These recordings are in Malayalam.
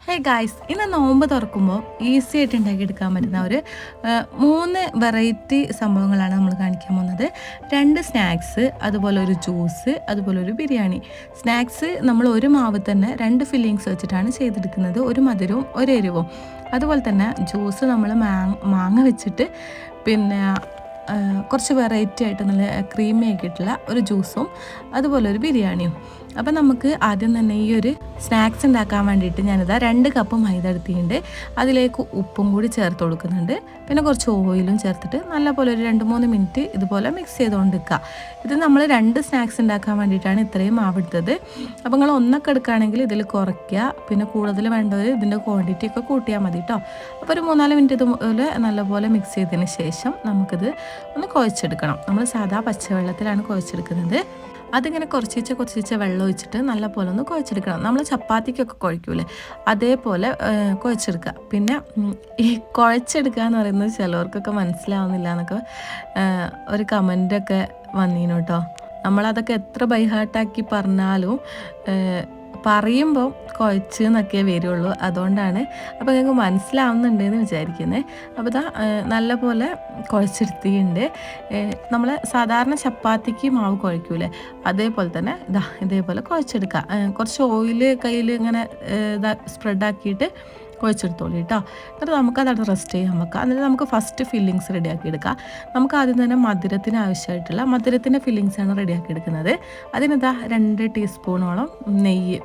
ഹേ ഗായ്സ്, ഇന്ന് നോമ്പ് തുറക്കുമ്പോൾ ഈസി ആയിട്ട് ഉണ്ടാക്കിയെടുക്കാൻ പറ്റുന്ന ഒരു 3 വെറൈറ്റി സംഭവങ്ങളാണ് നമ്മൾ കാണിക്കാൻ പോകുന്നത്. 2 സ്നാക്സ്, അതുപോലെ ഒരു ജ്യൂസ്, അതുപോലെ ഒരു ബിരിയാണി. സ്നാക്സ് നമ്മൾ ഒരു മാവ് തന്നെ 2 ഫില്ലിങ്സ് വെച്ചിട്ടാണ് ചെയ്തെടുക്കുന്നത്, ഒരു മധുരവും ഒരു എരിവും. അതുപോലെ തന്നെ ജ്യൂസ് നമ്മൾ മാങ്ങ വെച്ചിട്ട് പിന്നെ കുറച്ച് വെറൈറ്റി ആയിട്ട് നല്ല ക്രീമി ആക്കിയിട്ടുള്ള ഒരു ജ്യൂസും അതുപോലെ ഒരു ബിരിയാണിയും. അപ്പം നമുക്ക് ആദ്യം തന്നെ ഈ ഒരു സ്നാക്സ് ഉണ്ടാക്കാൻ വേണ്ടിയിട്ട് ഞാനിതാ 2 കപ്പ് മൈദ എടുത്തിട്ടുണ്ട്. അതിലേക്ക് ഉപ്പും കൂടി ചേർത്ത് കൊടുക്കുന്നുണ്ട്. പിന്നെ കുറച്ച് ഓയിലും ചേർത്തിട്ട് നല്ലപോലെ ഒരു 2-3 മിനിറ്റ് ഇതുപോലെ മിക്സ് ചെയ്തുകൊണ്ട് വെക്കുക. ഇത് നമ്മൾ 2 സ്നാക്സ് ഉണ്ടാക്കാൻ വേണ്ടിയിട്ടാണ് ഇത്രയും മാവെടുത്തത്. അപ്പോൾ നിങ്ങൾ ഒന്നൊക്കെ എടുക്കുകയാണെങ്കിൽ ഇതിൽ കുറയ്ക്കുക, പിന്നെ കൂടുതൽ വേണ്ടവർ ഇതിൻ്റെ ക്വാണ്ടിറ്റി ഒക്കെ കൂട്ടിയാൽ മതി കേട്ടോ. അപ്പോൾ ഒരു 3-4 മിനിറ്റ് ഇതുപോലെ നല്ലപോലെ മിക്സ് ചെയ്തതിന് ശേഷം നമുക്കിത് ഒന്ന് കുഴച്ചെടുക്കണം. നമ്മൾ സാധാ പച്ചവെള്ളത്തിലാണ് കുഴച്ചെടുക്കുന്നത്. അതിങ്ങനെ കുറച്ച് വെള്ളം ഒഴിച്ചിട്ട് നല്ല പോലെ ഒന്ന് കുഴച്ചെടുക്കണം. നമ്മൾ ചപ്പാത്തിക്കൊക്കെ കുഴയ്ക്കൂലേ, അതേപോലെ കുഴച്ചെടുക്കുക. പിന്നെ ഈ കുഴച്ചെടുക്കുക എന്ന് പറയുന്നത് ചിലവർക്കൊക്കെ മനസ്സിലാവുന്നില്ല എന്നൊക്കെ ഒരു കമൻ്റൊക്കെ വന്നീനു കേട്ടോ. നമ്മളതൊക്കെ എത്ര ബൈഹാർട്ടാക്കി പറഞ്ഞാലും പറയുമ്പോൾ കുഴച്ച് എന്നൊക്കെ വരുള്ളൂ. അതുകൊണ്ടാണ്. അപ്പോൾ നിങ്ങൾക്ക് മനസ്സിലാവുന്നുണ്ടെന്ന് വിചാരിക്കുന്നത്. അപ്പോൾ ഇതാ നല്ല പോലെ കുഴച്ചെടുത്തിട്ടുണ്ട്. നമ്മൾ സാധാരണ ചപ്പാത്തിക്ക് മാവ് കുഴയ്ക്കൂലേ, അതേപോലെ തന്നെ ഇതേപോലെ കുഴച്ചെടുക്കുക. കുറച്ച് ഓയിൽ കയ്യിൽ ഇങ്ങനെ സ്പ്രെഡാക്കിയിട്ട് കുഴച്ചെടുത്തോളൂ കേട്ടോ. എന്നിട്ട് നമുക്കത് റെസ്റ്റ് ചെയ്യാൻ വെക്കാം. എന്നിട്ട് നമുക്ക് ഫസ്റ്റ് ഫില്ലിങ്സ് റെഡിയാക്കി എടുക്കാം. നമുക്ക് ആദ്യം തന്നെ മധുരത്തിന് ആവശ്യമായിട്ടുള്ള മധുരത്തിൻ്റെ ഫില്ലിങ്സാണ് റെഡിയാക്കി എടുക്കുന്നത്. അതിനിതാ 2 ടീസ്പൂണോളം നെയ്യ്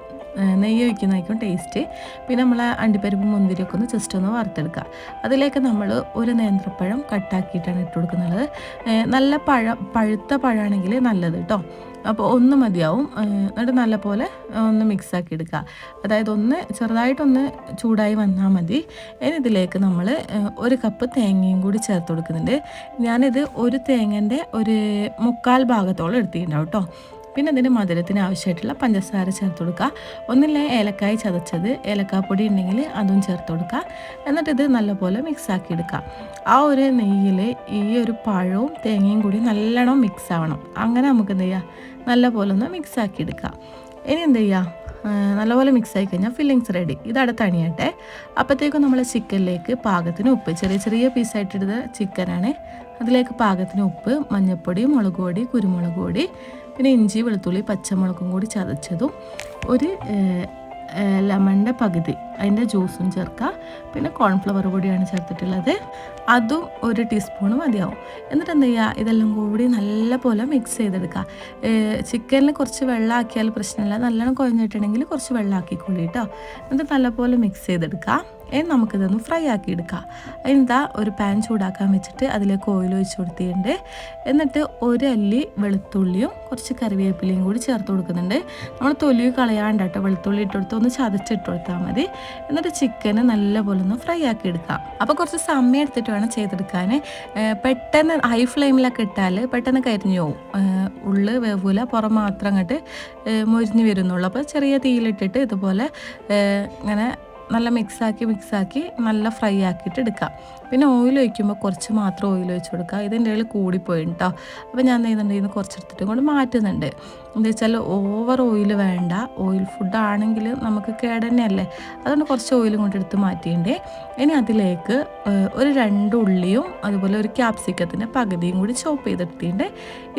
ഒഴിക്കുന്നതായിരിക്കും ടേസ്റ്റ്. പിന്നെ നമ്മൾ അണ്ടിപ്പരിപ്പ് മുന്തിരിയൊക്കെ ഒന്ന് ജസ്റ്റ് ഒന്ന് വറുത്തെടുക്കുക. അതിലേക്ക് നമ്മൾ ഒരു നേന്ത്രപ്പഴം കട്ടാക്കിയിട്ടാണ് ഇട്ട് കൊടുക്കുന്നത്. നല്ല പഴുത്ത പഴമാണെങ്കിൽ നല്ലത് കേട്ടോ. അപ്പോൾ ഒന്ന് മതിയാവും. എന്നിട്ട് നല്ലപോലെ ഒന്ന് മിക്സാക്കി എടുക്കുക. അതായത് ഒന്ന് ചെറുതായിട്ടൊന്ന് ചൂടായി വന്നാൽ മതി. ഇനി ഇതിലേക്ക് നമ്മൾ 1 കപ്പ് തേങ്ങയും കൂടി ചേർത്ത് കൊടുക്കുന്നുണ്ട്. ഞാനിത് ഒരു തേങ്ങൻ്റെ ഒരു 1/4 ഭാഗത്തോളം എടുത്തിട്ടുണ്ടാവും കേട്ടോ. പിന്നെ അതിൻ്റെ മധുരത്തിന് ആവശ്യമായിട്ടുള്ള പഞ്ചസാര ചേർത്ത് കൊടുക്കുക. ഒന്നില്ലേ ഏലക്കായ ചതച്ചത്, ഏലക്കാപ്പൊടി ഉണ്ടെങ്കിൽ അതും ചേർത്ത് കൊടുക്കുക. എന്നിട്ട് ഇത് നല്ലപോലെ മിക്സാക്കി എടുക്കുക. ആ ഒരു നെയ്യിൽ ഈ ഒരു പഴവും തേങ്ങയും കൂടി നല്ലോണം മിക്സ് ആവണം. അങ്ങനെ നമുക്ക് എന്ത് ചെയ്യുക, നല്ലപോലെ ഒന്ന് മിക്സാക്കി എടുക്കുക. ഇനി എന്ത് ചെയ്യുക, നല്ലപോലെ മിക്സ് ആയി കഴിഞ്ഞാൽ ഫില്ലിങ്സ് റെഡി. ഇത് തണിയട്ടെ. അപ്പോഴത്തേക്കും നമ്മൾ ചിക്കനിലേക്ക് പാകത്തിന് ഉപ്പ്, ചെറിയ പീസായിട്ടെടുത്ത ചിക്കനാണ്, അതിലേക്ക് പാകത്തിന് ഉപ്പ്, മഞ്ഞൾപ്പൊടി, മുളക് പൊടി, കുരുമുളക് പൊടി, പിന്നെ ഇഞ്ചി, വെളുത്തുള്ളി, പച്ചമുളകും കൂടി ചതച്ചതും, ഒരു ലെമണിൻ്റെ പകുതി അതിൻ്റെ ജ്യൂസും ചേർക്കുക. പിന്നെ കോൺഫ്ലവർ പൊടിയാണ് ചേർത്തിട്ടുള്ളത്, അതും 1 ടീസ്പൂൺ മതിയാവും. എന്നിട്ട് എന്ത് ചെയ്യുക, ഇതെല്ലാം കൂടി നല്ല പോലെ മിക്സ് ചെയ്തെടുക്കുക. ചിക്കനിൽ കുറച്ച് വെള്ളമാക്കിയാൽ പ്രശ്നമില്ല, നല്ലോണം കുഴഞ്ഞിട്ടുണ്ടെങ്കിൽ കുറച്ച് വെള്ളമാക്കിക്കൊള്ളി കേട്ടോ. എന്നിട്ട് നല്ലപോലെ മിക്സ് ചെയ്തെടുക്കുക. ഇനി നമുക്കിതൊന്ന് ഫ്രൈ ആക്കി എടുക്കാം. അതിനിതാ ഒരു പാൻ ചൂടാക്കാൻ വെച്ചിട്ട് അതിലേക്ക് ഓയിൽ ഒഴിച്ച് കൊടുത്തിട്ടുണ്ട്. എന്നിട്ട് 1 അല്ലി വെളുത്തുള്ളിയും കുറച്ച് കറിവേപ്പിലയും കൂടി ചേർത്ത് കൊടുക്കുന്നുണ്ട്. നമ്മൾ തൊലി കളയാണ്ട് കേട്ടോ, വെളുത്തുള്ളി ഇട്ടെടുത്ത് ഒന്ന് ചതച്ചിട്ട് കൊടുത്താൽ മതി. എന്നിട്ട് ചിക്കന് നല്ലപോലെ ഒന്ന് ഫ്രൈ ആക്കി എടുക്കാം. അപ്പോൾ കുറച്ച് സമയം എടുത്തിട്ട് വേണം ചെയ്തെടുക്കാൻ. പെട്ടെന്ന് ഹൈ ഫ്ലെയിമിലൊക്കെ ഇട്ടാൽ പെട്ടെന്ന് കരിഞ്ഞു പോവും. ഉള്ളു വേവൂല, പുറം മാത്രം അങ്ങോട്ട് മൊരിഞ്ഞ് വരുന്നുള്ളൂ. അപ്പോൾ ചെറിയ തീയിലിട്ടിട്ട് ഇതുപോലെ ഇങ്ങനെ നല്ല മിക്സാക്കി നല്ല ഫ്രൈ ആക്കിയിട്ട് എടുക്കാം. പിന്നെ ഓയിൽ ഒഴിക്കുമ്പോൾ കുറച്ച് മാത്രം ഓയിൽ ഒഴിച്ച് കൊടുക്കുക. ഇതിൻ്റെ ഇടയിൽ കൂടിപ്പോയി കേട്ടോ. അപ്പോൾ ഞാൻ ചെയ്യുന്നുണ്ട്, കുറച്ചെടുത്തിട്ട് കൊണ്ട് മാറ്റുന്നുണ്ട്. എന്താ വെച്ചാൽ ഓവർ ഓയിൽ വേണ്ട. ഓയിൽ ഫുഡ് ആണെങ്കിൽ നമുക്ക് കേടന്നെയല്ലേ, അതുകൊണ്ട് കുറച്ച് ഓയിലും കൊണ്ട് എടുത്ത് മാറ്റിയിട്ടുണ്ട്. ഇനി അതിലേക്ക് ഒരു 2 ഉള്ളിയും അതുപോലെ ഒരു ക്യാപ്സിക്കത്തിൻ്റെ പകുതിയും കൂടി ചോപ്പ് ചെയ്തെടുത്തിട്ടുണ്ട്.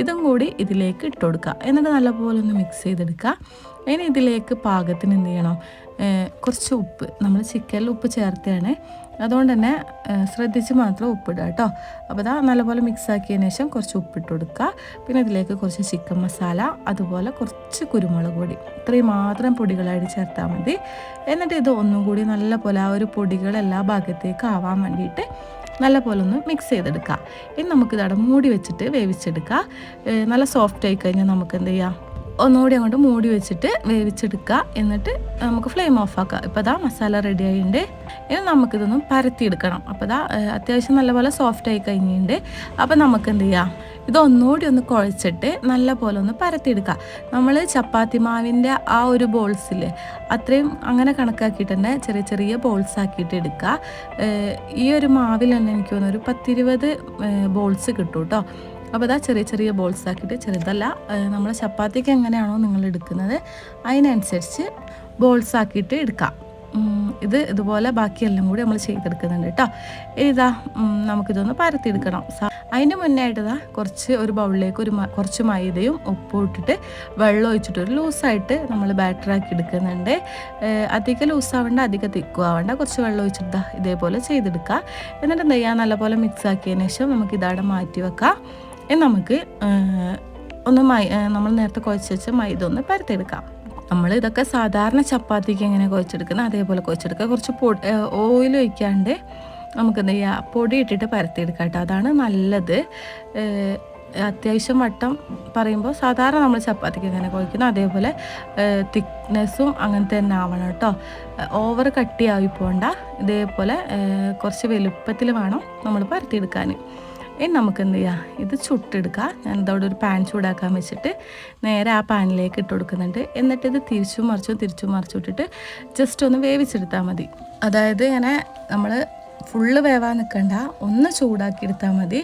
ഇതും കൂടി ഇതിലേക്ക് ഇട്ട് കൊടുക്കുക. എന്നിട്ട് നല്ലപോലെ ഒന്ന് മിക്സ് ചെയ്തെടുക്കുക. ഇനി ഇതിലേക്ക് പാകത്തിന് എന്ത് ചെയ്യണം, കുറച്ച് ഉപ്പ്, നമ്മൾ ചിക്കനിൽ ഉപ്പ് ചേർത്താണ്, അതുകൊണ്ട് തന്നെ ശ്രദ്ധിച്ച് മാത്രം ഉപ്പിടുക കേട്ടോ. അപ്പോൾ ഇതാ നല്ലപോലെ മിക്സാക്കിയതിന് ശേഷം കുറച്ച് ഉപ്പിട്ട് കൊടുക്കുക. പിന്നെ ഇതിലേക്ക് കുറച്ച് ചിക്കൻ മസാല, അതുപോലെ കുറച്ച് കുരുമുളക് പൊടി, ഇത്രയും മാത്രം പൊടികളായിട്ട് ചേർത്താൽ മതി. എന്നിട്ട് ഇത് ഒന്നും കൂടി നല്ലപോലെ ആ ഒരു പൊടികൾ എല്ലാ ഭാഗത്തേക്ക് ആവാൻ വേണ്ടിയിട്ട് നല്ലപോലെ ഒന്ന് മിക്സ് ചെയ്തെടുക്കുക. ഇനി നമുക്കിതവിടെ മൂടി വെച്ചിട്ട് വേവിച്ചെടുക്കുക. നല്ല സോഫ്റ്റ് ആയി കഴിഞ്ഞാൽ നമുക്ക് എന്ത് ചെയ്യാം, ഒന്നുകൂടി അങ്ങോട്ട് മൂടി വെച്ചിട്ട് വേവിച്ചെടുക്കുക. എന്നിട്ട് നമുക്ക് ഫ്ലെയിം ഓഫാക്കുക. ഇപ്പോൾ ഇതാ മസാല റെഡി ആയിട്ടുണ്ട്. ഇനി നമുക്കിതൊന്നും പരത്തിയെടുക്കണം. അപ്പോൾ ഇതാ അത്യാവശ്യം നല്ലപോലെ സോഫ്റ്റ് ആയി കഴിഞ്ഞിട്ടുണ്ട്. അപ്പോൾ നമുക്ക് എന്ത് ചെയ്യാം, ഇതൊന്നുകൂടി ഒന്ന് കുഴച്ചിട്ട് നല്ല പോലെ ഒന്ന് പരത്തിയെടുക്കുക. നമ്മൾ ചപ്പാത്തി മാവിൻ്റെ ആ ഒരു ബോൾസിൽ അത്രയും അങ്ങനെ കണക്കാക്കിയിട്ട് തന്നെ ചെറിയ ബോൾസ് ആക്കിയിട്ട് എടുക്കുക. ഈ ഒരു മാവിൽ തന്നെ എനിക്ക് തോന്നുന്നു ഒരു 10-20 ബോൾസ് കിട്ടും കേട്ടോ. അപ്പോൾ ഇതാ ചെറിയ ബോൾസ് ആക്കിയിട്ട്, ചെറുതല്ല, നമ്മൾ ചപ്പാത്തിക്ക് എങ്ങനെയാണോ നിങ്ങൾ എടുക്കുന്നത് അതിനനുസരിച്ച് ബോൾസ് ആക്കിയിട്ട് എടുക്കാം. ഇത് ഇതുപോലെ ബാക്കിയെല്ലാം കൂടി നമ്മൾ ചെയ്തെടുക്കുന്നുണ്ട് കേട്ടോ. ഇതാ നമുക്കിതൊന്ന് പരത്തിയെടുക്കണം. അതിന് മുന്നേ ആയിട്ട് കുറച്ച് ഒരു ബൗളിലേക്ക് കുറച്ച് മൈദയും ഉപ്പും ഇട്ടിട്ട് വെള്ളം ഒഴിച്ചിട്ട് ഒരു ലൂസായിട്ട് നമ്മൾ ബാറ്ററാക്കി എടുക്കുന്നുണ്ട്. അധികം ലൂസാവേണ്ട, അധികം തിക്കും ആവേണ്ട, കുറച്ച് വെള്ളം ഒഴിച്ചിട്ട് ഇതേപോലെ ചെയ്തെടുക്കുക. എന്നിട്ട് എന്ത് ചെയ്യുക, നല്ലപോലെ മിക്സ് ആക്കിയതിന് ശേഷം നമുക്ക് ഇതാടെ മാറ്റി വെക്കാം. നമുക്ക് നമ്മൾ നേരത്തെ കുഴച്ച് വെച്ച് മൈദ ഒന്ന് പരത്തിയെടുക്കാം. നമ്മൾ ഇതൊക്കെ സാധാരണ ചപ്പാത്തിക്ക് എങ്ങനെ കുഴച്ചെടുക്കുന്നത് അതേപോലെ കുഴച്ചെടുക്കുക. കുറച്ച് ഓയിൽ ഒഴിക്കാണ്ട് നമുക്ക് എന്ത് ചെയ്യുക, പൊടി ഇട്ടിട്ട് പരത്തിയെടുക്കാം കേട്ടോ. അതാണ് നല്ലത്. അത്യാവശ്യം വട്ടം പറയുമ്പോൾ സാധാരണ നമ്മൾ ചപ്പാത്തിക്ക് എങ്ങനെ കുഴക്കുന്നത് അതേപോലെ തിക്നെസ്സും അങ്ങനെ തന്നെ ആവണം കേട്ടോ. ഓവർ കട്ടിയായി പോകണ്ട. ഇതേപോലെ കുറച്ച് വലുപ്പത്തിൽ വേണം നമ്മൾ പരത്തിയെടുക്കാൻ. ഇനി നമുക്ക് എന്ത് ചെയ്യാം, ഇത് ചുട്ടെടുക്കുക. ഞാനിതവിടെ ഒരു പാൻ ചൂടാക്കാൻ വെച്ചിട്ട് നേരെ ആ പാനിലേക്ക് ഇട്ട് കൊടുക്കുന്നുണ്ട്. എന്നിട്ട് ഇത് തിരിച്ചും മറിച്ചും ഇട്ടിട്ട് ജസ്റ്റ് ഒന്ന് വേവിച്ചെടുത്താൽ മതി. അതായത് ഇങ്ങനെ നമ്മൾ ഫുള്ള് വേവാൻ നിൽക്കണ്ട, ഒന്ന് ചൂടാക്കി എടുത്താൽ മതി.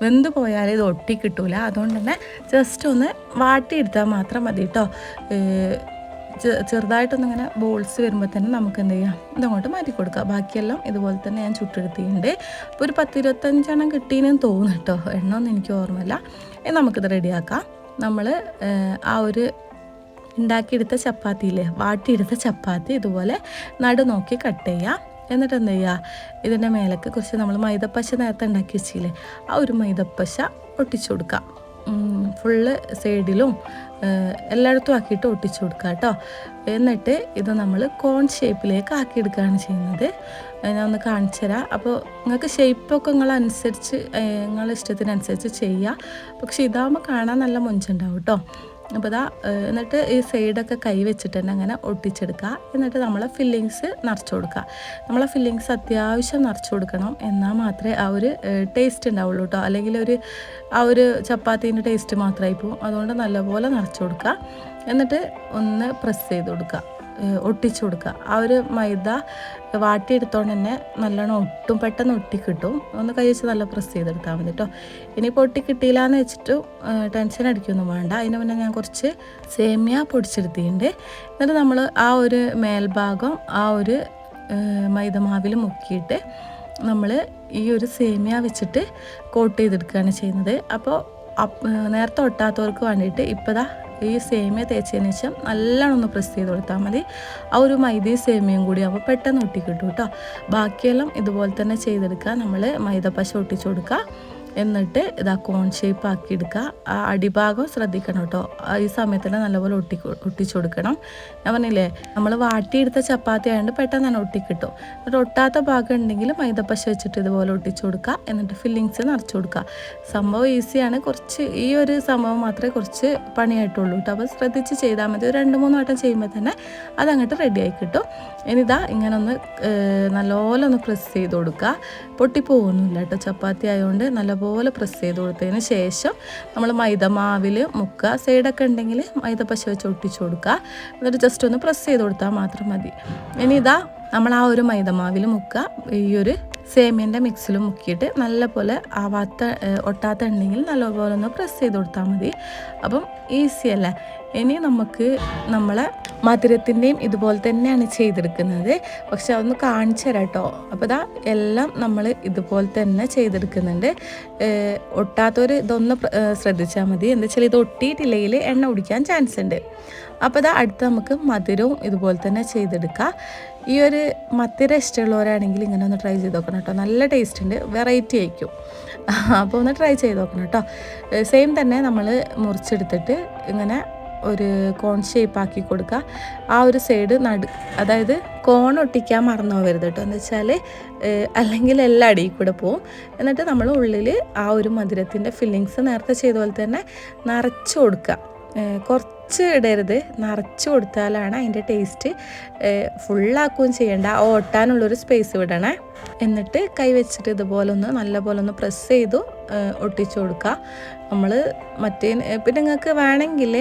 വെന്ത് പോയാൽ ഇത് ഒട്ടി കിട്ടൂല. അതുകൊണ്ട് തന്നെ ജസ്റ്റ് ഒന്ന് വാട്ടിയെടുത്താൽ മാത്രം മതി കേട്ടോ. ചെറുതായിട്ടൊന്നിങ്ങനെ ബോൾസ് വരുമ്പോൾ തന്നെ നമുക്ക് എന്ത് ചെയ്യാം, ഇതങ്ങോട്ട് മാറ്റി കൊടുക്കുക. ബാക്കിയെല്ലാം ഇതുപോലെ തന്നെ ഞാൻ ചുട്ടെടുത്തിട്ടുണ്ട്. ഇപ്പോൾ ഒരു 10-25 കിട്ടീനെന്ന് തോന്നുന്നു കേട്ടോ. എണ്ണമൊന്നും എനിക്ക് ഓർമ്മയില്ല. നമുക്കിത് റെഡിയാക്കാം. നമ്മൾ ആ ഒരു ഉണ്ടാക്കിയെടുത്ത ചപ്പാത്തിയില്ലേ, വാട്ടിയെടുത്ത ചപ്പാത്തി ഇതുപോലെ നടു നോക്കി കട്ട് ചെയ്യുക. എന്നിട്ട് എന്ത് ചെയ്യുക, ഇതിൻ്റെ മേലേക്ക് കുറച്ച് നമ്മൾ മൈദപ്പശ നേരത്തെ ഉണ്ടാക്കി വെച്ചില്ലേ, ആ ഒരു മൈദപ്പശ ഒട്ടിച്ചു കൊടുക്കുക. ഫുള്ള് സൈഡിലും എല്ലായിടത്തും ആക്കിയിട്ട് ഒട്ടിച്ചു കൊടുക്കുക കേട്ടോ. എന്നിട്ട് ഇത് നമ്മൾ കോൺ ഷേപ്പിലേക്ക് ആക്കിയെടുക്കുകയാണ് ചെയ്യുന്നത്. ഞാൻ ഒന്ന് കാണിച്ചു തരാം. അപ്പോൾ നിങ്ങൾക്ക് ഷേപ്പൊക്കെ നിങ്ങളനുസരിച്ച് നിങ്ങളുടെ ഇഷ്ടത്തിനനുസരിച്ച് ചെയ്യുക. പക്ഷേ ഇതാകുമ്പോൾ കാണാൻ നല്ല മൊഞ്ചുണ്ടാവും കേട്ടോ. അപ്പോൾ എന്നിട്ട് ഈ സൈഡൊക്കെ കൈ വെച്ചിട്ട് തന്നെ അങ്ങനെ ഒട്ടിച്ചെടുക്കുക. എന്നിട്ട് നമ്മളെ ഫില്ലിങ്സ് നിറച്ച് കൊടുക്കുക. നമ്മളെ ഫില്ലിങ്സ് അത്യാവശ്യം നിറച്ച് കൊടുക്കണം, എന്നാൽ മാത്രമേ ആ ഒരു ടേസ്റ്റ് ഉണ്ടാവുള്ളൂ കേട്ടോ. അല്ലെങ്കിൽ ആ ഒരു ചപ്പാത്തീൻ്റെ ടേസ്റ്റ് മാത്രമായി പോകും. അതുകൊണ്ട് നല്ലപോലെ നിറച്ച് കൊടുക്കുക. എന്നിട്ട് ഒന്ന് പ്രസ് ചെയ്ത് കൊടുക്കുക, ഒട്ടിച്ചു കൊടുക്കുക. ആ ഒരു മൈദ വാട്ടിയെടുത്തോണ്ട് തന്നെ നല്ലോണം പെട്ടെന്ന് ഒട്ടിക്കിട്ടും. ഒന്ന് കൈ വെച്ച് നല്ല പ്രസ് ചെയ്തെടുത്താൽ മതി കേട്ടോ. ഇനിയിപ്പോൾ ഒട്ടിക്കിട്ടിയില്ല എന്ന് വെച്ചിട്ട് ടെൻഷൻ അടിക്കൊന്നും വേണ്ട. അതിന് മുന്നേ ഞാൻ കുറച്ച് സേമിയ പൊടിച്ചെടുത്തിട്ടുണ്ട്. എന്നിട്ട് നമ്മൾ ആ ഒരു മേൽഭാഗം ആ ഒരു മൈദമാവിൽ മുക്കിയിട്ട് നമ്മൾ ഈ ഒരു സേമിയ വെച്ചിട്ട് കോട്ട് ചെയ്തെടുക്കുകയാണ് ചെയ്യുന്നത്. അപ്പോൾ നേരത്തെ ഒട്ടാത്തവർക്ക് വേണ്ടിയിട്ട് ഇപ്പോൾ ഈ സേമിയ തേച്ചതിന് ശേഷം നല്ലോണം ഒന്ന് പ്രസ് ചെയ്ത് കൊടുത്താൽ മതി. ആ ഒരു മൈദയും സേമിയയും കൂടി ആകുമ്പോൾ പെട്ടെന്ന് ഒട്ടിക്കിട്ടും കേട്ടോ. ബാക്കിയെല്ലാം ഇതുപോലെ തന്നെ ചെയ്തെടുക്കുക. നമ്മൾ മൈദപ്പശ ഒട്ടിച്ചു കൊടുക്കുക. എന്നിട്ട് കോൺ ഷേപ്പ് ആക്കി എടുക്കുക. ആ അടിഭാഗം ശ്രദ്ധിക്കണം കേട്ടോ. ഈ സമയത്ത് നല്ലപോലെ ഒട്ടിച്ചു കൊടുക്കണം. ഞാൻ പറഞ്ഞില്ലേ, നമ്മൾ വാട്ടിയെടുത്ത ചപ്പാത്തി ആയതുകൊണ്ട് പെട്ടെന്ന് തന്നെ ഒട്ടിക്കിട്ടും. എന്നിട്ട് ഒട്ടാത്ത ഭാഗം ഉണ്ടെങ്കിൽ മൈദപ്പശ വെച്ചിട്ട് ഇതുപോലെ ഒട്ടിച്ചു കൊടുക്കുക. എന്നിട്ട് ഫില്ലിങ്സ് നിറച്ച് കൊടുക്കുക. സംഭവം ഈസിയാണ്. ഈ ഒരു സംഭവം മാത്രമേ കുറച്ച് പണിയായിട്ടുള്ളൂ കേട്ടോ. അപ്പോൾ ശ്രദ്ധിച്ച് ചെയ്താൽ മതി. ഒരു 2-3 വട്ടം ചെയ്യുമ്പോൾ തന്നെ അതങ്ങോട്ട് റെഡിയായി കിട്ടും. ഇനിതാ ഇങ്ങനെ ഒന്ന് നല്ലപോലെ ഒന്ന് പ്രസ് ചെയ്ത് കൊടുക്കുക. പൊട്ടിപ്പോകുന്നില്ല കേട്ടോ. ചപ്പാത്തി ആയതുകൊണ്ട് നല്ലപോലെ പ്രസ് ചെയ്ത് കൊടുത്തതിന് ശേഷം നമ്മൾ മൈദമാവിൽ മുക്കുക. സൈഡൊക്കെ ഉണ്ടെങ്കിൽ മൈദപ്പശ വെച്ച് ഒട്ടിച്ചു കൊടുക്കുക. എന്നിട്ട് ജസ്റ്റ് ഒന്ന് പ്രസ് ചെയ്ത് കൊടുത്താൽ മാത്രം മതി. ഇനി നമ്മൾ ആ ഒരു മൈദമാവിൽ മുക്കുക. ഈ ഒരു സേമിയൻ്റെ മിക്സിൽ മുക്കിയിട്ട് നല്ലപോലെ ഒട്ടാത്ത ഉണ്ടെങ്കിൽ നല്ലപോലെ ഒന്ന് പ്രസ് ചെയ്ത് കൊടുത്താൽ മതി. അപ്പം ഈസി അല്ലേ. ഇനി നമുക്ക് നമ്മളെ മധുരത്തിൻ്റെയും ഇതുപോലെ തന്നെയാണ് ചെയ്തെടുക്കുന്നത്. പക്ഷെ അതൊന്ന് കാണിച്ചു തരാം കേട്ടോ. അപ്പോൾ എല്ലാം നമ്മൾ ഇതുപോലെ തന്നെ ചെയ്തെടുക്കുന്നുണ്ട്. ഒട്ടാത്തൊരു ഇതൊന്ന് ശ്രദ്ധിച്ചാൽ മതി. എന്താ വെച്ചാൽ ഇത് ഒട്ടിയിട്ടില്ലെങ്കിൽ എണ്ണ കുടിക്കാൻ ചാൻസ് ഉണ്ട്. അപ്പോൾ അടുത്ത് നമുക്ക് മധുരവും ഇതുപോലെ തന്നെ ചെയ്തെടുക്കാം. ഈ ഒരു മധുരം ഇഷ്ടമുള്ളവരാണെങ്കിൽ ഇങ്ങനെ ഒന്ന് ട്രൈ ചെയ്ത് നോക്കണം കേട്ടോ. നല്ല ടേസ്റ്റ് ഉണ്ട്, വെറൈറ്റി ആയിരിക്കും. അപ്പോൾ ഒന്ന് ട്രൈ ചെയ്ത് നോക്കണം കേട്ടോ. സെയിം തന്നെ നമ്മൾ മുറിച്ചെടുത്തിട്ട് ഇങ്ങനെ ഒരു കോൺ ഷേപ്പ് ആക്കി കൊടുക്കുക. ആ ഒരു സൈഡ് അതായത് കോൺ ഒട്ടിക്കാൻ മറന്നു പോകരുത് കേട്ടോ. എന്ന് വെച്ചാൽ അല്ലെങ്കിൽ എല്ലാം അടിയിൽ കൂടെ പോവും. എന്നിട്ട് നമ്മൾ ഉള്ളിൽ ആ ഒരു മധുരത്തിൻ്റെ ഫില്ലിങ്സ് നേരത്തെ ചെയ്ത പോലെ തന്നെ നിറച്ച് കൊടുക്കുക. കുറച്ച് ഇടരുത്, നിറച്ച് കൊടുത്താലാണ് അതിൻ്റെ ടേസ്റ്റ്. ഫുള്ളാക്കുകയും ചെയ്യേണ്ട, ഒട്ടാനുള്ളൊരു സ്പേസ് വിടണേ. എന്നിട്ട് കൈ വെച്ചിട്ട് ഇതുപോലെ നല്ലപോലെ ഒന്ന് പ്രസ് ചെയ്തു ഒട്ടിച്ചു കൊടുക്കുക. നമ്മൾ പിന്നെ നിങ്ങൾക്ക് വേണമെങ്കിൽ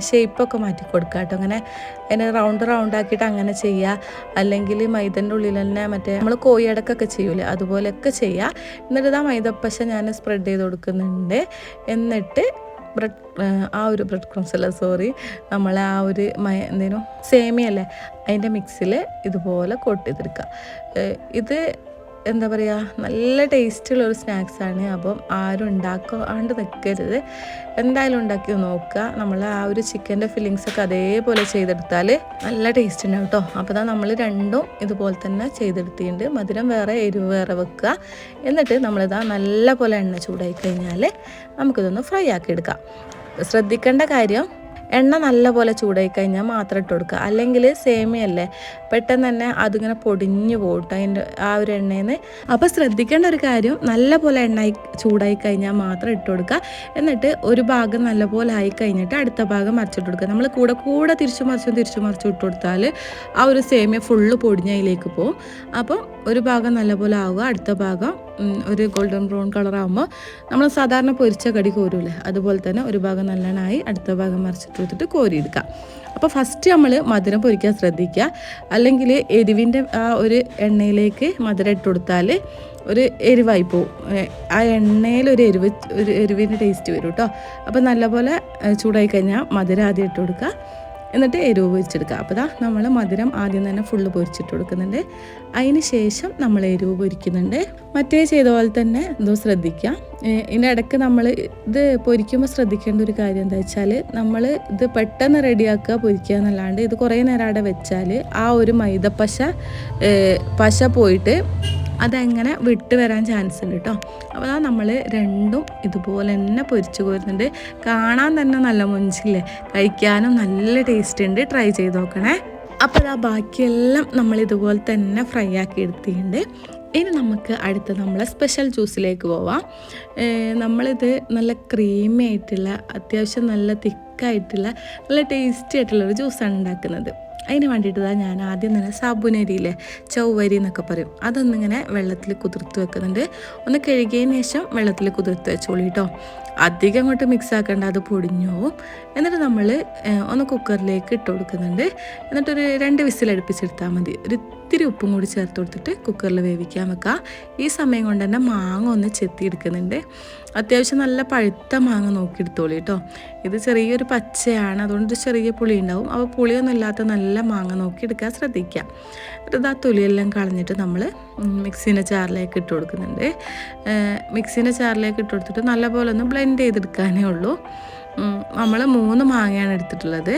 ഷേപ്പൊക്കെ മാറ്റി കൊടുക്കുക കേട്ടോ. അങ്ങനെ അതിനെ റൗണ്ട് ആക്കിയിട്ട് അങ്ങനെ ചെയ്യുക. അല്ലെങ്കിൽ മൈദൻ്റെ ഉള്ളിൽ തന്നെ നമ്മൾ കോഴിയടക്കൊക്കെ ചെയ്യൂലേ, അതുപോലെയൊക്കെ ചെയ്യുക. എന്നിട്ട് മൈദപ്പശ ഞാൻ സ്പ്രെഡ് ചെയ്ത് കൊടുക്കുന്നുണ്ട്. എന്നിട്ട് ബ്രെഡ് ക്രംസ് അല്ല, സോറി, നമ്മളെ ആ ഒരു എന്തേനും സേമിയല്ലേ അതിൻ്റെ മിക്സിൽ ഇതുപോലെ കോട്ട് ചെയ്തെടുക്കുക. ഇത് എന്താ പറയുക, നല്ല ടേസ്റ്റുള്ളൊരു സ്നാക്സാണ്. അപ്പം ആരും ഉണ്ടാക്കാണ്ട് നിൽക്കരുത്, എന്തായാലും ഉണ്ടാക്കി നോക്കുക. നമ്മൾ ആ ഒരു ചിക്കൻ്റെ ഫില്ലിങ്സൊക്കെ അതേപോലെ ചെയ്തെടുത്താൽ നല്ല ടേസ്റ്റ് ഉണ്ടാവും കേട്ടോ. അപ്പോൾ നമ്മൾ രണ്ടും ഇതുപോലെ തന്നെ ചെയ്തെടുത്തിട്ടുണ്ട്. മധുരം വേറെ എരിവ് വേറെ വെക്കുക. എന്നിട്ട് നമ്മളിതാ നല്ല പോലെ എണ്ണ ചൂടായി കഴിഞ്ഞാൽ നമുക്കിതൊന്ന് ഫ്രൈ ആക്കി എടുക്കാം. ശ്രദ്ധിക്കേണ്ട കാര്യം, എണ്ണ നല്ല പോലെ ചൂടായി കഴിഞ്ഞാൽ മാത്രം ഇട്ട് കൊടുക്കുക. അല്ലെങ്കിൽ സേമിയല്ലേ പെട്ടെന്ന് തന്നെ അതിങ്ങനെ പൊടിഞ്ഞു പോകട്ടെ അതിൻ്റെ ആ ഒരു എണ്ണയിൽ നിന്ന്. അപ്പോൾ ശ്രദ്ധിക്കേണ്ട ഒരു കാര്യം, നല്ല പോലെ എണ്ണ ചൂടായി കഴിഞ്ഞാൽ മാത്രം ഇട്ട് കൊടുക്കുക. എന്നിട്ട് ഒരു ഭാഗം നല്ല പോലെ ആയി കഴിഞ്ഞിട്ട് അടുത്ത ഭാഗം മറിച്ചിട്ട് കൊടുക്കുക. നമ്മൾ കൂടെ തിരിച്ചു മറിച്ചും ഇട്ട് കൊടുത്താൽ ആ ഒരു സേമിയ ഫുള്ള് പൊടിഞ്ഞതിലേക്ക് പോകും. അപ്പം ഒരു ഭാഗം നല്ലപോലെ ആവുക, അടുത്ത ഭാഗം ഒരു ഗോൾഡൻ ബ്രൗൺ കളറാകുമ്പോൾ നമ്മൾ സാധാരണ പൊരിച്ച കടി കോരൂലേ അതുപോലെ തന്നെ ഒരു ഭാഗം നല്ലവണ്ണമായി അടുത്ത ഭാഗം മറിച്ചിട്ട് കൊടുത്തിട്ട് കോരിയെടുക്കുക. അപ്പോൾ ഫസ്റ്റ് നമ്മൾ മധുരം പൊരിക്കാൻ ശ്രദ്ധിക്കുക. അല്ലെങ്കിൽ എരിവിൻ്റെ ആ ഒരു എണ്ണയിലേക്ക് മധുരം ഇട്ട് കൊടുത്താൽ ഒരു എരിവായി പോവും. ആ എണ്ണയിൽ ഒരു എരിവിൻ്റെ ടേസ്റ്റ് വരും കേട്ടോ. അപ്പോൾ നല്ലപോലെ ചൂടായി കഴിഞ്ഞാൽ മധുരം ആദ്യം ഇട്ട് കൊടുക്കുക, എന്നിട്ട് എരിവ് പൊരിച്ചെടുക്കുക. അപ്പോൾ നമ്മൾ മധുരം ആദ്യം തന്നെ ഫുള്ള് പൊരിച്ചിട്ട് കൊടുക്കുന്നുണ്ട്. അതിന് ശേഷം നമ്മൾ എരിവ് പൊരിക്കുന്നുണ്ട്. മറ്റേ ചെയ്ത പോലെ തന്നെ എന്തോ ശ്രദ്ധിക്കുക. ഇതിൻ്റെ ഇടയ്ക്ക് നമ്മൾ ഇത് പൊരിക്കുമ്പോൾ ശ്രദ്ധിക്കേണ്ട ഒരു കാര്യം എന്താ വെച്ചാൽ, നമ്മൾ ഇത് പെട്ടെന്ന് റെഡിയാക്കുക പൊരിക്കുക എന്നല്ലാണ്ട് ഇത് കുറേ നേരം അവിടെ വെച്ചാൽ ആ ഒരു പശ പോയിട്ട് അതങ്ങനെ വിട്ട് വരാൻ ചാൻസ് ഉണ്ട് കേട്ടോ. അപ്പോൾ നമ്മൾ രണ്ടും ഇതുപോലെ തന്നെ പൊരിച്ച് കോരുന്നുണ്ട്. കാണാൻ തന്നെ നല്ല മൊഞ്ചില്ലേ, കഴിക്കാനും നല്ല ടേസ്റ്റ് ഉണ്ട്. ട്രൈ ചെയ്ത് നോക്കണേ. അപ്പോൾ ബാക്കിയെല്ലാം നമ്മൾ ഇതുപോലെ തന്നെ ഫ്രൈ ആക്കി എടുത്തിട്ടുണ്ട്. ഇനി നമുക്ക് അടുത്ത നമ്മളെ സ്പെഷ്യൽ ജ്യൂസിലേക്ക് പോവാം. നമ്മളിത് നല്ല ക്രീമി ആയിട്ടുള്ള, അത്യാവശ്യം നല്ല തിക്കായിട്ടുള്ള, നല്ല ടേസ്റ്റി ആയിട്ടുള്ളൊരു ജ്യൂസാണ് ഉണ്ടാക്കുന്നത്. അതിന് വേണ്ടിയിട്ട് ഞാൻ ആദ്യം തന്നെ സാബുനരിയില്ലേ, ചൗവരി എന്നൊക്കെ പറയും, അതൊന്നിങ്ങനെ വെള്ളത്തിൽ കുതിർത്ത് വെക്കുന്നുണ്ട്. ഒന്ന് കഴുകിയതിന് ശേഷം വെള്ളത്തിൽ കുതിർത്ത് വെച്ചോളൂ കേട്ടോ. അധികം അങ്ങോട്ട് മിക്സ് ആക്കേണ്ട, അത് പൊടിഞ്ഞു പോവും. എന്നിട്ട് നമ്മൾ ഒന്ന് കുക്കറിലേക്ക് ഇട്ട് കൊടുക്കുന്നുണ്ട്. എന്നിട്ടൊരു 2 വിസിലടുപ്പിച്ചെടുത്താൽ മതി. ഒരു ഇത്തിരി ഉപ്പും കൂടി ചേർത്ത് കൊടുത്തിട്ട് കുക്കറിൽ വേവിക്കാൻ വെക്കുക. ഈ സമയം കൊണ്ട് തന്നെ മാങ്ങ ഒന്ന് ചെത്തിയെടുക്കുന്നുണ്ട്. അത്യാവശ്യം നല്ല പഴുത്ത മാങ്ങ നോക്കിയെടുത്തോളൂ കേട്ടോ. ഇത് ചെറിയൊരു പച്ചയാണ്, അതുകൊണ്ട് ചെറിയ പുളി ഉണ്ടാവും. അപ്പോൾ പുളിയൊന്നും ഇല്ലാത്ത നല്ല മാങ്ങ നോക്കിയെടുക്കാൻ ശ്രദ്ധിക്കുക. എന്നിട്ട് ആ തൊലിയെല്ലാം കളഞ്ഞിട്ട് നമ്മൾ മിക്സീൻ്റെ ജാറിലേക്ക് ഇട്ട് കൊടുക്കുന്നുണ്ട്. മിക്സീൻ്റെ ജാറിലേക്ക് ഇട്ട് കൊടുത്തിട്ട് നല്ലപോലെ ഒന്ന് ബ്ലെൻഡ് ചെയ്തെടുക്കാനേ ഉള്ളൂ. നമ്മൾ 3 മാങ്ങയാണ് എടുത്തിട്ടുള്ളത്.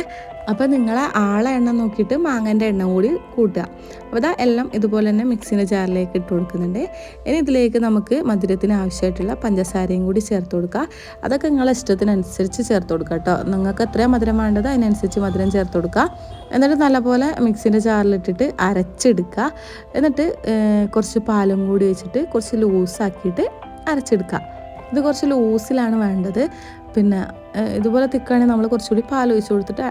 അപ്പോൾ നിങ്ങൾ ആളെ എണ്ണം നോക്കിയിട്ട് മാങ്ങേൻ്റെ എണ്ണം കൂടി കൂട്ടുക. അപ്പോൾ എല്ലാം ഇതുപോലെ തന്നെ മിക്സിൻ്റെ ജാറിലേക്ക് ഇട്ട് കൊടുക്കുന്നുണ്ട്. ഇനി ഇതിലേക്ക് നമുക്ക് മധുരത്തിന് ആവശ്യമായിട്ടുള്ള പഞ്ചസാരയും കൂടി ചേർത്ത് കൊടുക്കുക. അതൊക്കെ നിങ്ങളെ ഇഷ്ടത്തിനനുസരിച്ച് ചേർത്ത് കൊടുക്കുക കേട്ടോ. നിങ്ങൾക്ക് എത്രയാണ് മധുരം വേണ്ടത് അതിനനുസരിച്ച് മധുരം ചേർത്ത് കൊടുക്കുക. എന്നിട്ട് നല്ലപോലെ മിക്സിൻ്റെ ജാറിലിട്ടിട്ട് അരച്ചെടുക്കുക. എന്നിട്ട് കുറച്ച് പാലും കൂടി വെച്ചിട്ട് കുറച്ച് ലൂസാക്കിയിട്ട് അരച്ചെടുക്കുക. ഇത് കുറച്ച് ലൂസിലാണ് വേണ്ടത്. പിന്നെ ഇതുപോലെ തിക്കാണെങ്കിൽ നമ്മൾ കുറച്ചുകൂടി പാൽ ഒഴിച്ച് കൊടുത്തിട്ട്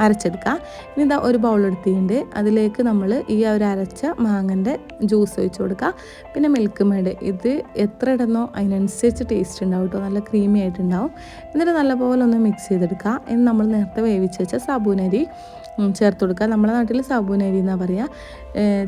അരച്ചെടുക്കുക. ഇനി ഒരു ബൗൾ എടുത്തിട്ടുണ്ട്, അതിലേക്ക് നമ്മൾ ഈ ഒരു അരച്ച മാങ്ങൻ്റെ ജ്യൂസ് ഒഴിച്ച് കൊടുക്കുക. പിന്നെ മിൽക്ക് മേഡ്, ഇത് എത്ര ഇടുന്നോ അതിനനുസരിച്ച് ടേസ്റ്റ് ഉണ്ടാവും കേട്ടോ, നല്ല ക്രീമി ആയിട്ടുണ്ടാവും. എന്നിട്ട് നല്ലപോലെ ഒന്ന് മിക്സ് ചെയ്തെടുക്കുക. ഇനി നമ്മൾ നേരത്തെ വേവിച്ച് വെച്ച സാബൂനരി ചേർത്ത് കൊടുക്കുക. നമ്മുടെ നാട്ടിൽ സാബൂനരി എന്നാണ് പറയുക.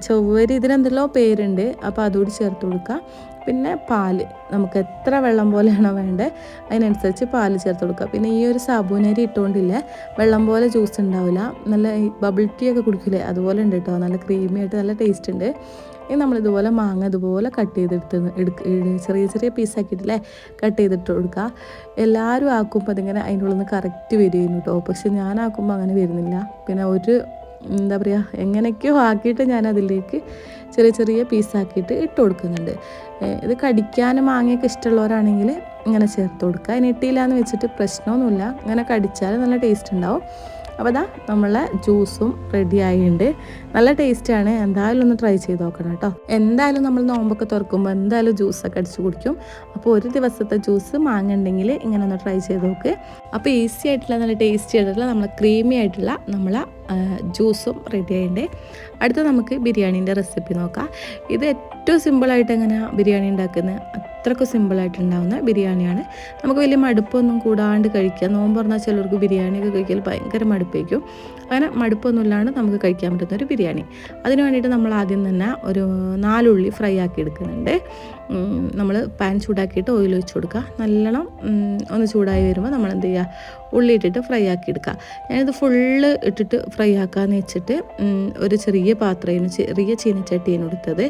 ചൊവ്വരി ഇതിനെന്തെല്ലോ പേരുണ്ട്, അപ്പോൾ അതുകൂടി ചേർത്ത് കൊടുക്കുക. പിന്നെ പാല്, നമുക്ക് എത്ര വെള്ളം പോലെയാണോ വേണ്ടത് അതിനനുസരിച്ച് പാല് ചേർത്ത് കൊടുക്കുക. പിന്നെ ഈ ഒരു സാബൂനരി ഇട്ടുകൊണ്ടില്ലേ വെള്ളം പോലെ ജ്യൂസ് ഉണ്ടാവില്ല, നല്ല ബബിൾ ടീ ഒക്കെ കുടിക്കില്ലേ അതുപോലെ ഉണ്ട് കേട്ടോ, നല്ല ക്രീമി ആയിട്ട് നല്ല ടേസ്റ്റ് ഉണ്ട്. ഇനി നമ്മളിതുപോലെ മാങ്ങ ഇതുപോലെ കട്ട് ചെയ്തെടുത്ത് ചെറിയ ചെറിയ പീസാക്കിയിട്ടില്ലേ കട്ട് ചെയ്തിട്ട് കൊടുക്കുക. എല്ലാവരും ആക്കുമ്പോൾ അതിങ്ങനെ അതിൻ്റെ ഉള്ളിൽ നിന്ന് കറക്റ്റ് വരികയും കേട്ടോ, പക്ഷെ ഞാൻ ആക്കുമ്പോൾ അങ്ങനെ വരുന്നില്ല. പിന്നെ എന്താ പറയുക, എങ്ങനെയൊക്കെയോ ആക്കിയിട്ട് ഞാൻ അതിലേക്ക് ചെറിയ ചെറിയ പീസാക്കിയിട്ട് ഇട്ട് കൊടുക്കുന്നുണ്ട്. ഇത് കടിക്കാനും മാങ്ങയൊക്കെ ഇഷ്ടമുള്ളവരാണെങ്കിൽ ഇങ്ങനെ ചേർത്ത് കൊടുക്കുക. അതിന് ഇട്ടില്ല എന്ന് വെച്ചിട്ട് പ്രശ്നമൊന്നുമില്ല, ഇങ്ങനെ കടിച്ചാൽ നല്ല ടേസ്റ്റ് ഉണ്ടാവും. അപ്പോൾ നമ്മളെ ജ്യൂസും റെഡി ആയിട്ടുണ്ട്. നല്ല ടേസ്റ്റാണ്, എന്തായാലും ഒന്ന് ട്രൈ ചെയ്ത് നോക്കണം കേട്ടോ. എന്തായാലും നമ്മൾ നോമ്പൊക്കെ തുറക്കുമ്പോൾ എന്തായാലും ജ്യൂസൊക്കെ അടിച്ച് കുടിക്കും. അപ്പോൾ ഒരു ദിവസത്തെ ജ്യൂസ് മാങ്ങ ഉണ്ടെങ്കിൽ ഇങ്ങനെ ഒന്ന് ട്രൈ ചെയ്ത് നോക്ക്. അപ്പോൾ ഈസി ആയിട്ടുള്ള നല്ല ടേസ്റ്റി ആയിട്ടുള്ള നമ്മളെ ക്രീമി ആയിട്ടുള്ള നമ്മളെ ജ്യൂസും റെഡി ആയിട്ടുണ്ട്. അടുത്ത നമുക്ക് ബിരിയാണീൻ്റെ റെസിപ്പി നോക്കാം. ഇത് ഏറ്റവും സിമ്പിളായിട്ട് എങ്ങനെയാണ് ബിരിയാണി ഉണ്ടാക്കുന്നത്, അത്രയ്ക്ക് സിമ്പിളായിട്ട് ഉണ്ടാകുന്ന ബിരിയാണിയാണ്. നമുക്ക് വലിയ മടുപ്പൊന്നും കൂടാണ്ട് കഴിക്കാം. നോമ്പ് പറഞ്ഞാൽ ചിലർക്ക് ബിരിയാണിയൊക്കെ കഴിക്കൽ ഭയങ്കര മടുപ്പായിരിക്കും. അങ്ങനെ മടുപ്പൊന്നുമില്ലാണ്ട് നമുക്ക് കഴിക്കാൻ പറ്റുന്ന ഒരു ബിരിയാണി. അതിന് വേണ്ടിയിട്ട് നമ്മൾ ആദ്യം തന്നെ ഒരു 4 ഉള്ളി ഫ്രൈ ആക്കി എടുക്കുന്നുണ്ട്. നമ്മൾ പാൻ ചൂടാക്കിയിട്ട് ഓയിൽ ഒഴിച്ച് കൊടുക്കുക. നല്ലോണം ഒന്ന് ചൂടായി വരുമ്പോൾ നമ്മൾ എന്ത് ചെയ്യുക, ഉള്ളി ഇട്ടിട്ട് ഫ്രൈ ആക്കി എടുക്കുക. ഞാനിത് ഫുള്ള് ഇട്ടിട്ട് ഫ്രൈ ആക്കാമെന്ന് വെച്ചിട്ട് ഒരു ചെറിയ പാത്രമാണ്, ചെറിയ ചീനച്ചട്ടിയാണ് എടുത്തത്.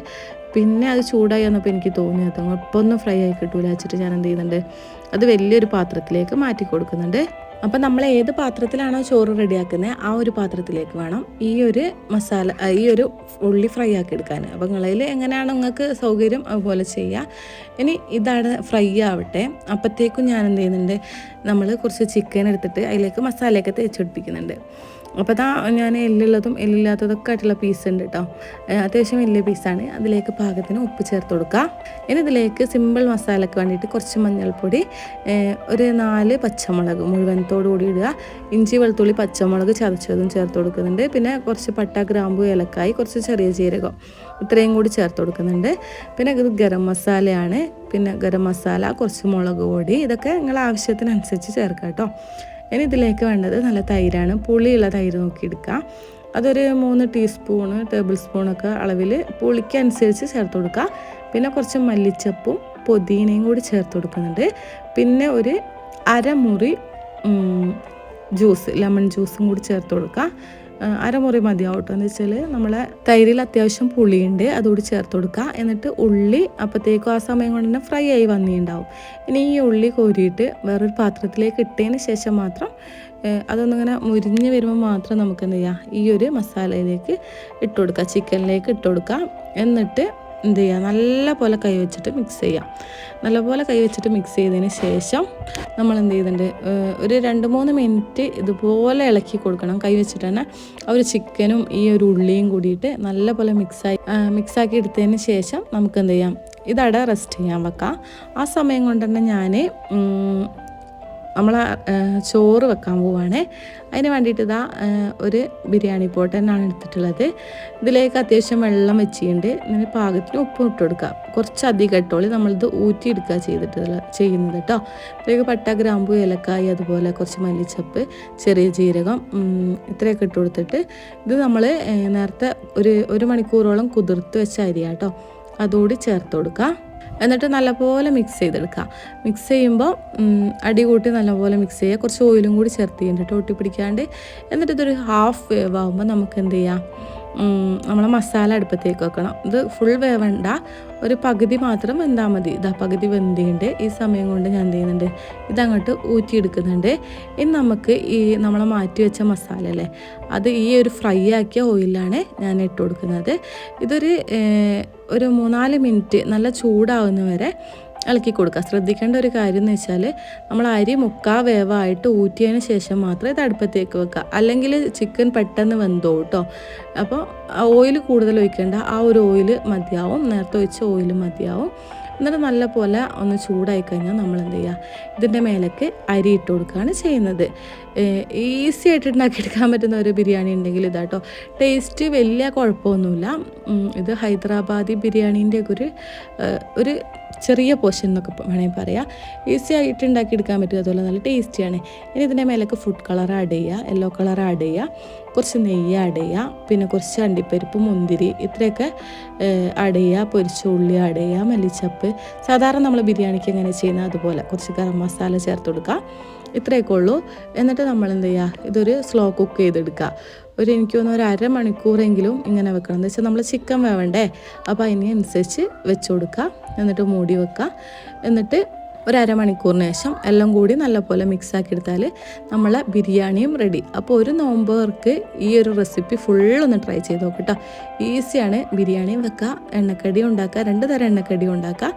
പിന്നെ അത് ചൂടായി വന്നപ്പോൾ എനിക്ക് തോന്നിയത് ഇപ്പോൾ ഒന്നും ഫ്രൈ ആയി കിട്ടൂല വെച്ചിട്ട് ഞാൻ എന്ത് ചെയ്യുന്നുണ്ട്, അത് വലിയൊരു പാത്രത്തിലേക്ക് മാറ്റി കൊടുക്കുന്നുണ്ട്. അപ്പം നമ്മൾ ഏത് പാത്രത്തിലാണോ ചോറ് റെഡിയാക്കുന്നത് ആ ഒരു പാത്രത്തിലേക്ക് വേണം ഈ ഒരു മസാല, ഈ ഒരു ഉള്ളി ഫ്രൈ ആക്കി എടുക്കാൻ. അപ്പം നിങ്ങളിൽ എങ്ങനെയാണ് നിങ്ങൾക്ക് സൗകര്യം അതുപോലെ ചെയ്യുക. ഇനി ഇതാണ് ഫ്രൈ ആവട്ടെ. അപ്പോഴത്തേക്കും ഞാൻ എന്ത് ചെയ്യുന്നുണ്ട്, നമ്മൾ കുറച്ച് ചിക്കൻ എടുത്തിട്ട് അതിലേക്ക് മസാലയൊക്കെ തേച്ച് പിടിപ്പിക്കുന്നുണ്ട്. അപ്പോൾ അതാ ഞാൻ എല്ലുള്ളതും എല്ലില്ലാത്തതൊക്കെ ആയിട്ടുള്ള പീസ് ഉണ്ട് കേട്ടോ. അത്യാവശ്യം വലിയ പീസാണ്. അതിലേക്ക് പാകത്തിന് ഉപ്പ് ചേർത്ത് കൊടുക്കുക. ഇനി ഇതിലേക്ക് സിമ്പിൾ മസാലയ്ക്ക് വേണ്ടിയിട്ട് കുറച്ച് മഞ്ഞൾപ്പൊടി, ഒരു 4 പച്ചമുളക് മുഴുവനത്തോടു കൂടി ഇടുക. ഇഞ്ചി വെളുത്തുള്ളി പച്ചമുളക് ചതച്ചതും ചേർത്ത് കൊടുക്കുന്നുണ്ട്. പിന്നെ കുറച്ച് പട്ട ഗ്രാമ്പു ഏലക്കായി, കുറച്ച് ചെറിയ ജീരകം, ഇത്രയും കൂടി ചേർത്ത് കൊടുക്കുന്നുണ്ട്. പിന്നെ ഇത് ഗരം മസാലയാണ്. പിന്നെ ഗരം മസാല, കുറച്ച് മുളക് പൊടി, ഇതൊക്കെ നിങ്ങൾ ആവശ്യത്തിനനുസരിച്ച് ചേർക്കുക കേട്ടോ. ഇനി ഇതിലേക്ക് വേണ്ടത് നല്ല തൈരാണ്. പുളിയുള്ള തൈര് നോക്കി എടുക്കുക. അതൊരു 3 ടീസ്പൂണ് ടേബിൾ സ്പൂണൊക്കെ അളവിൽ പുളിക്കനുസരിച്ച് ചേർത്ത് കൊടുക്കുക. പിന്നെ കുറച്ച് മല്ലിച്ചപ്പും പുതിനയും കൂടി ചേർത്ത് കൊടുക്കുന്നുണ്ട്. പിന്നെ ഒരു അരമുറി ജ്യൂസ്, ലെമൺ ജ്യൂസും കൂടി ചേർത്ത് കൊടുക്കുക. അരമുറി മതിയാവും കേട്ടോ. എന്ന് വെച്ചാൽ നമ്മളെ തൈരിൽ അത്യാവശ്യം പുളിയുണ്ട്, അതുകൂടി ചേർത്ത് കൊടുക്കുക. എന്നിട്ട് ഉള്ളി അപ്പോഴത്തേക്കും ആ സമയം കൊണ്ട് തന്നെ ഫ്രൈ ആയി വന്നിട്ടുണ്ടാവും. ഇനി ഈ ഉള്ളി കോരിയിട്ട് വേറൊരു പാത്രത്തിലേക്ക് ഇട്ടതിന് ശേഷം മാത്രം അതൊന്നിങ്ങനെ മുരിഞ്ഞ് വരുമ്പോൾ മാത്രം നമുക്ക് എന്ത് ചെയ്യാം, ഈ ഒരു മസാലയിലേക്ക് ഇട്ട് കൊടുക്കുക, ചിക്കനിലേക്ക് ഇട്ട് കൊടുക്കുക. എന്നിട്ട് എന്ത് ചെയ്യുക, നല്ല പോലെ കൈ വെച്ചിട്ട് മിക്സ് ചെയ്യാം. നല്ലപോലെ കൈ വെച്ചിട്ട് മിക്സ് ചെയ്തതിന് ശേഷം നമ്മൾ എന്ത് ചെയ്യുന്നുണ്ട്, ഒരു 2-3 മിനിറ്റ് ഇതുപോലെ ഇളക്കി കൊടുക്കണം കൈ വെച്ചിട്ട് തന്നെ. ആ ഒരു ചിക്കനും ഈ ഒരു ഉള്ളിയും കൂടിയിട്ട് നല്ലപോലെ മിക്സാക്കി എടുത്തതിന് ശേഷം നമുക്ക് എന്ത് ചെയ്യാം, ഇതവിടെ റെസ്റ്റ് ചെയ്യാൻ വെക്കാം. ആ സമയം കൊണ്ട് തന്നെ ഞാൻ നമ്മൾ ചോറ് വെക്കാൻ പോവുകയാണ്. അതിന് വേണ്ടിയിട്ട് ഇതാ ഒരു ബിരിയാണി പോട്ട് തന്നെയാണ് എടുത്തിട്ടുള്ളത്. ഇതിലേക്ക് അത്യാവശ്യം വെള്ളം വെച്ചിട്ടുണ്ട്. ഇതിന് പാകത്തിന് ഉപ്പ് ഇട്ട് കൊടുക്കുക. കുറച്ചധികം ഇട്ടോളി, നമ്മളിത് ഊറ്റിയെടുക്കുക ചെയ്യുന്നത് കേട്ടോ. ഇതിലേക്ക് പട്ട ഗ്രാമ്പു ഏലക്കായി, അതുപോലെ കുറച്ച് മല്ലിച്ചപ്പ്, ചെറിയ ജീരകം, ഇത്രയൊക്കെ ഇട്ട് കൊടുത്തിട്ട് ഇത് നമ്മൾ നേരത്തെ ഒരു മണിക്കൂറോളം കുതിർത്ത് വെച്ച അരിയാണ് കേട്ടോ, അതുകൂടി ചേർത്ത് കൊടുക്കുക. എന്നിട്ട് നല്ലപോലെ മിക്സ് ചെയ്തെടുക്കുക. മിക്സ് ചെയ്യുമ്പോൾ അടി കൂട്ടി നല്ലപോലെ മിക്സ് ചെയ്യുക. കുറച്ച് ഓയിലും കൂടി ചേർത്ത് ചെയ്യേണ്ടിട്ട് ഒട്ടി പിടിക്കാണ്ട്. എന്നിട്ട് ഇതൊരു ഹാഫ് വേവ് ആകുമ്പോൾ നമുക്ക് എന്ത് ചെയ്യാം, നമ്മളെ മസാല അടുപ്പത്തേക്ക് വെക്കണം. ഇത് ഫുൾ വേവണ്ട, ഒരു പകുതി മാത്രം വെന്താൽ മതി. ഇതാ പകുതി വെന്തിയുണ്ട്. ഈ സമയം കൊണ്ട് ഞാൻ എന്ത് ചെയ്യുന്നുണ്ട്, ഇതങ്ങോട്ട് ഊറ്റിയെടുക്കുന്നുണ്ട്. ഇനി നമുക്ക് ഈ നമ്മളെ മാറ്റി വെച്ച മസാല അല്ലേ, അത് ഈ ഒരു ഫ്രൈ ആക്കിയ ഓയിലാണ് ഞാൻ ഇട്ട് കൊടുക്കുന്നത്. ഇതൊരു 3-4 മിനിറ്റ് നല്ല ചൂടാവുന്ന വരെ ഇളക്കി കൊടുക്കുക. ശ്രദ്ധിക്കേണ്ട ഒരു കാര്യം എന്ന് വെച്ചാൽ നമ്മൾ അരി മുക്കാൽ വേവായിട്ട് ഊറ്റിയതിന് ശേഷം മാത്രമേ ഇത് അടുപ്പത്തേക്ക് വെക്കുക, അല്ലെങ്കിൽ ചിക്കൻ പെട്ടെന്ന് വെന്തോ കേട്ടോ. അപ്പോൾ ഓയിൽ കൂടുതൽ ഒഴിക്കേണ്ട, ആ ഒരു ഓയിൽ മതിയാവും, നേരത്തെ ഒഴിച്ച ഓയിൽ മതിയാവും. എന്നിട്ട് നല്ല പോലെ ഒന്ന് ചൂടായി കഴിഞ്ഞാൽ നമ്മൾ എന്ത് ചെയ്യുക, ഇതിൻ്റെ മേലേക്ക് അരി ഇട്ട് കൊടുക്കുകയാണ് ചെയ്യുന്നത്. ഈസി ആയിട്ട് ഉണ്ടാക്കിയെടുക്കാൻ പറ്റുന്ന ഒരു ബിരിയാണി ഉണ്ടെങ്കിൽ ഇതാട്ടോ. ടേസ്റ്റ് വലിയ കുഴപ്പമൊന്നുമില്ല. ഇത് ഹൈദരാബാദി ബിരിയാണീൻ്റെ ഒരു ചെറിയ പോർഷൻ എന്നൊക്കെ വേണമെങ്കിൽ പറയാം. ഈസി ആയിട്ട് ഉണ്ടാക്കിയെടുക്കാൻ പറ്റും, അതുപോലെ നല്ല ടേസ്റ്റിയാണ്. ഇനി ഇതിൻ്റെ മേലേക്ക് ഫുഡ് കളർ ആഡ് ചെയ്യുക, യെല്ലോ കളർ ആഡ് ചെയ്യുക, കുറച്ച് നെയ്യ് ആഡ് ചെയ്യുക, പിന്നെ കുറച്ച് അണ്ടിപ്പരിപ്പ്, മുന്തിരി, ഇത്രയൊക്കെ ആഡ് ചെയ്യുക, പൊരിച്ച ഉള്ളി ആഡ് ചെയ്യുക, മല്ലിച്ചപ്പ്, സാധാരണ നമ്മൾ ബിരിയാണിക്ക് എങ്ങനെ ചെയ്യുന്നത് അതുപോലെ കുറച്ച് ഗരം മസാല ചേർത്ത് കൊടുക്കുക. ഇത്രയൊക്കെ ഉള്ളൂ. എന്നിട്ട് നമ്മൾ എന്ത് ചെയ്യുക, ഇതൊരു സ്ലോ കുക്ക് ചെയ്തെടുക്കുക. എനിക്ക് തോന്നുന്നു 1/2 മണിക്കൂറെങ്കിലും ഇങ്ങനെ വെക്കണം. എന്ന് വെച്ചാൽ നമ്മൾ ചിക്കൻ വേവണ്ടേ, അപ്പോൾ അതിനനുസരിച്ച് വെച്ച് കൊടുക്കുക. എന്നിട്ട് മൂടി വെക്കുക. എന്നിട്ട് 1/2 മണിക്കൂറിന് ശേഷം എല്ലാം കൂടി നല്ലപോലെ മിക്സാക്കി എടുത്താൽ നമ്മളെ ബിരിയാണിയും റെഡി. അപ്പോൾ ഒരു നോമ്പുകാർക്ക് ഈ ഒരു റെസിപ്പി ഫുള്ളൊന്ന് ട്രൈ ചെയ്ത് നോക്കട്ടോ. ഈസിയാണ്. ബിരിയാണിയും വെക്കുക, എണ്ണക്കടി ഉണ്ടാക്കുക, 2 തരം എണ്ണക്കടി ഉണ്ടാക്കുക,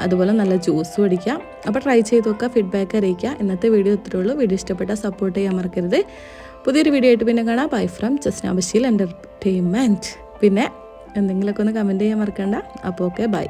അതുപോലെ നല്ല ജ്യൂസ് കുടിക്കുക. അപ്പോൾ ട്രൈ ചെയ്ത് നോക്കുക, ഫീഡ്ബാക്ക് അറിയിക്കുക. ഇന്നത്തെ വീഡിയോ ഇത്രയേ ഉള്ളൂ. വീഡിയോ ഇഷ്ടപ്പെട്ടാൽ സപ്പോർട്ട് ചെയ്യാൻ മറക്കരുത്. പുതിയൊരു വീഡിയോ ആയിട്ട് പിന്നെ കാണാം. Bye from Jasna Basheel entertainment. പിന്നെ എന്തെങ്കിലുമൊക്കെ ഒന്ന് കമൻറ്റ് ചെയ്യാൻ മറക്കണ്ട. അപ്പോൾ ഓക്കെ, ബൈ.